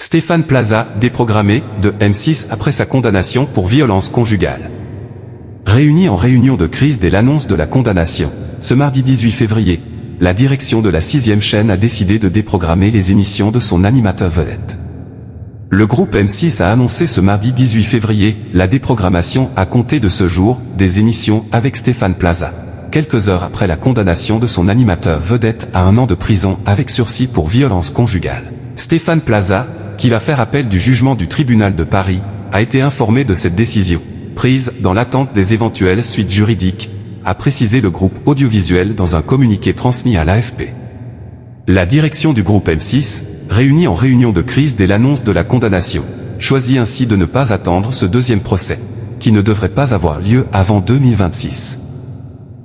Stéphane Plaza, déprogrammé, de M6 après sa condamnation pour violence conjugale. Réunis en réunion de crise dès l'annonce de la condamnation, ce mardi 18 février, la direction de la 6e chaîne a décidé de déprogrammer les émissions de son animateur vedette. Le groupe M6 a annoncé ce mardi 18 février la déprogrammation à compter de ce jour des émissions avec Stéphane Plaza, quelques heures après la condamnation de son animateur vedette à 1 an de prison avec sursis pour violence conjugale. Stéphane Plaza, qui va faire appel du jugement du tribunal de Paris, a été informé de cette décision, prise dans l'attente des éventuelles suites juridiques, a précisé le groupe audiovisuel dans un communiqué transmis à l'AFP. La direction du groupe M6, réunie en réunion de crise dès l'annonce de la condamnation, choisit ainsi de ne pas attendre ce deuxième procès, qui ne devrait pas avoir lieu avant 2026.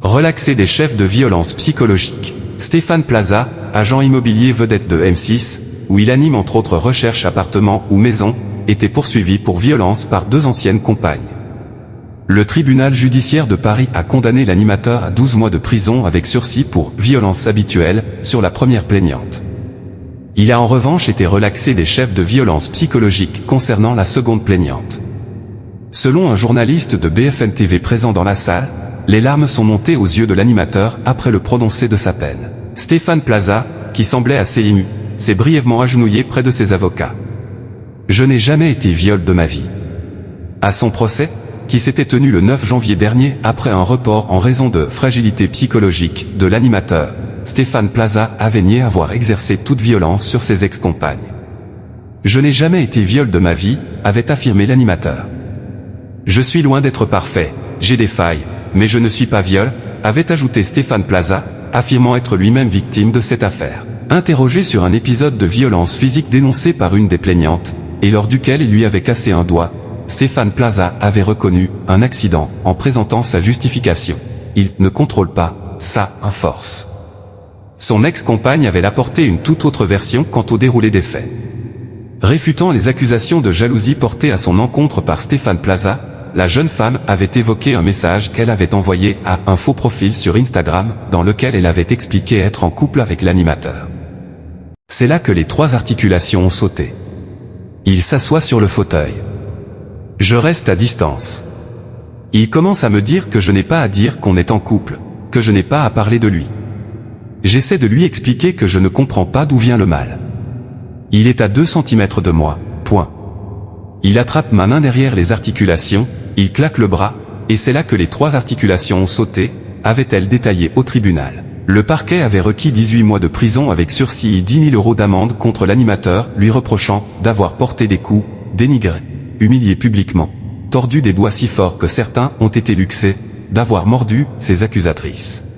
Relaxé des chefs de violence psychologique. Stéphane Plaza, agent immobilier vedette de M6, où il anime entre autres recherches appartements ou maisons, était poursuivi pour violence par 2 anciennes compagnes. Le tribunal judiciaire de Paris a condamné l'animateur à 12 mois de prison avec sursis pour violence habituelle sur la première plaignante. Il a en revanche été relaxé des chefs de violence psychologique concernant la seconde plaignante. Selon un journaliste de BFM TV présent dans la salle, les larmes sont montées aux yeux de l'animateur après le prononcé de sa peine. Stéphane Plaza, qui semblait assez ému, s'est brièvement agenouillé près de ses avocats. « Je n'ai jamais été viol de ma vie. » À son procès, qui s'était tenu le 9 janvier dernier après un report en raison de fragilité psychologique de l'animateur, Stéphane Plaza avait nié avoir exercé toute violence sur ses ex-compagnes. « Je n'ai jamais été viol de ma vie », avait affirmé l'animateur. « Je suis loin d'être parfait, j'ai des failles, mais je ne suis pas viol », avait ajouté Stéphane Plaza, affirmant être lui-même victime de cette affaire. Interrogé sur un épisode de violence physique dénoncé par une des plaignantes, et lors duquel il lui avait cassé un doigt, Stéphane Plaza avait reconnu un accident en présentant sa justification. Il ne contrôle pas ça à force. Son ex-compagne avait apporté une toute autre version quant au déroulé des faits. Réfutant les accusations de jalousie portées à son encontre par Stéphane Plaza, la jeune femme avait évoqué un message qu'elle avait envoyé à un faux profil sur Instagram, dans lequel elle avait expliqué être en couple avec l'animateur. C'est là que les 3 articulations ont sauté. Il s'assoit sur le fauteuil. Je reste à distance. Il commence à me dire que je n'ai pas à dire qu'on est en couple, que je n'ai pas à parler de lui. J'essaie de lui expliquer que je ne comprends pas d'où vient le mal. Il est à 2 cm de moi, point. Il attrape ma main derrière les articulations, il claque le bras, et c'est là que les 3 articulations ont sauté, avait-elle détaillé au tribunal. Le parquet avait requis 18 mois de prison avec sursis et 10 000 € d'amende contre l'animateur, lui reprochant d'avoir porté des coups, dénigré, humilié publiquement, tordu des doigts si fort que certains ont été luxés, d'avoir mordu ses accusatrices.